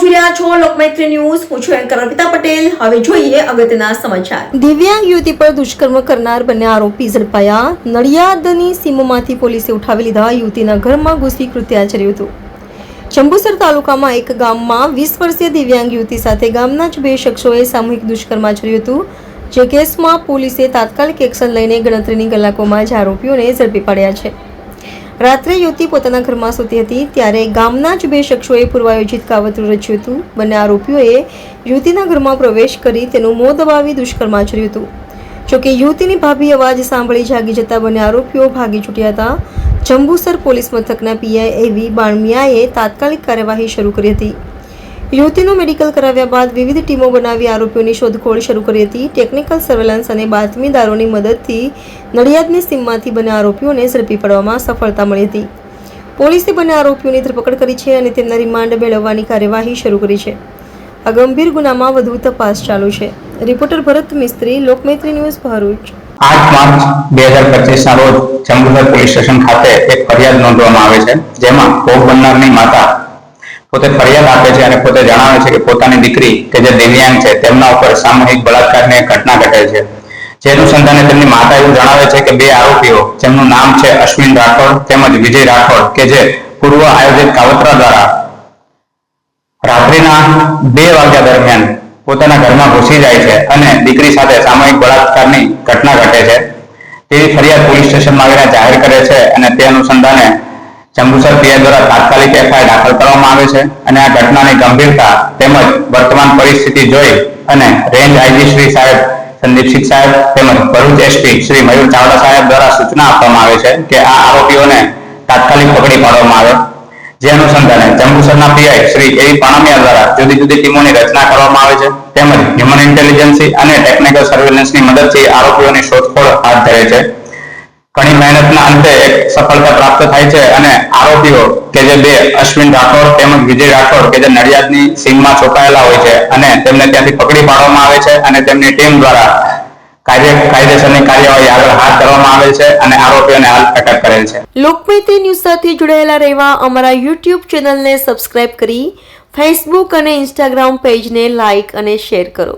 જોઈ રહ્યા છો લોકમૈત્રી ન્યૂઝ. હું છું એન્કર અર્પિતા પટેલ. હવે જોઈએ અગત્યના સમાચાર. દિવ્યાંગ યુવતી પર દુષ્કર્મ કરનાર બંને આરોપી ઝડપાયા. નડિયાદની સીમમાંથી પોલીસે ઉઠાવી લીધા. યુવતીના ઘરમાં ઘૂસી કૃત્ય આચર્યું હતું. જંબુસર તાલુકામાં એક ગામમાં 20 વર્ષીય દિવ્યાંગ યુવતી સાથે ગામના જ 2 શખ્સોએ સામૂહિક દુષ્કર્મ આચર્યું હતું. જે કેસમાં પોલીસે તાત્કાલિક એક્શન લઈને ગણતરીની કલાકોમાં જ આરોપીઓને ઝડપી પાડ્યા છે. રાત્રે યુવતી પોતાના ઘરમાં સૂતી હતી ત્યારે ગામના જ 2 શખ્સોએ પૂર્વાયોજિત કાવતરું રચ્યું હતું. બંને આરોપીઓએ યુવતીના ઘરમાં પ્રવેશ કરી તેનું મોં દબાવી દુષ્કર્મ આચર્યું હતું. જોકે યુવતીની ભાભી અવાજ સાંભળી જાગી જતા બંને આરોપીઓ ભાગી છૂટ્યા હતા. જંબુસર પોલીસ મથકના પીઆઈ એવી બાણમિયાએ તાત્કાલિક કાર્યવાહી શરૂ કરી હતી. યુવતીનું મેડિકલ કરાવ્યા બાદ વિવિધ ટીમો બનાવી આરોપીઓની શોધખોળ શરૂ કરી હતી. ટેકનિકલ સર્વેલન્સ અને બાતમીદારોની મદદથી નડિયાદની સીમમાંથી બંને આરોપીઓને ઝડપી પાડવામાં સફળતા મળી હતી. પોલીસે બંને આરોપીઓની ધરપકડ કરી છે અને તેમના રિમાન્ડ મેળવવાની કાર્યવાહી શરૂ કરી છે. આ ગંભીર ગુનામાં વધુ તપાસ ચાલુ છે. રિપોર્ટર ભરત મિસ્ત્રી, લોકમૈત્રી ન્યૂઝ, ભરૂચ. 8 માર્ચ 2025 ના રોજ જંબુસર પોલીસ સ્ટેશન ખાતે એક ફરિયાદ નોંધવામાં આવે છે, જેમાં ભોગ બનનારની માતા પોતે ફરિયાદ આપે છે અને પોતે જણાવે છે કે પોતાની દીકરી કે જે દિવ્યાંગ છે તેમના ઉપર સામૂહિક બળાત્કારની ઘટના ઘટે છે. જે અનુસંધાને તેમની માતા એવું જણાવે છે કે 2 આરોપીઓ જેમનું નામ છે અશ્વિન રાઠોડ તેમજ વિજય રાઠોડ કે જે પૂર્વ આયોજિત કાવતરા દ્વારા રાત્રિના 2 વાગ્યા દરમિયાન પોતાના ઘરમાં ઘૂસી જાય છે અને દીકરી સાથે સામૂહિક બળાત્કારની ઘટના ઘટે છે તેવી ફરિયાદ પોલીસ સ્ટેશનમાં આવીને જાહેર કરે છે અને તે અનુસંધાને જંબુસર પીઆઈ દ્વારા તાત્કાલિક એફઆઈઆર દાખલ કરવામાં આવે છે અને આ ઘટનાની ગંભીરતા તેમજ વર્તમાન પરિસ્થિતિ જોઈ અને રેન્જ આઈજી શ્રી સાહેબ સંદીપસિંહ સાહેબ તેમજ ભરૂચ એસપી શ્રી મયુર ચાવડા સાહેબ દ્વારા સૂચના આપવામાં આવે છે કે આ આરોપીઓને તાત્કાલિક પકડી પાડવામાં આવે. જે અનુસંધાને જંબુસરના પીઆઈ શ્રી એવી પાણમિયા દ્વારા જુદી જુદી ટીમોની રચના કરવામાં આવે છે તેમજ હ્યુમન ઇન્ટેલિજન્સી અને ટેકનિકલ સર્વેલન્સની મદદથી આરોપીઓની શોધખોળ હાથ ધરે છે. ઘણી મહેનતના અંતે એક સફળતા પ્રાપ્ત થાય છે અને આરોપીઓ કે જે 2 અશ્વિન રાઠોડ તેમજ વિજય રાઠોડ કે જે નડિયાદની સીમમાં છુપાયેલા હોય છે અને તેમને ત્યાંથી પકડી પાડવામાં આવે છે અને તેમની ટીમ દ્વારા કાયદેસરની કાર્યવાહી આગળ હાથ ધરવામાં આવે છે અને આરોપીઓને હાલ અટક કરેલ છે. લોકમૈત્રી ન્યૂઝ સાથે જોડાયેલા રહેવા અમારા યુટ્યુબ ચેનલને સબસ્ક્રાઇબ કરી ફેસબુક અને ઇન્સ્ટાગ્રામ પેજને લાઇક અને શેર કરો.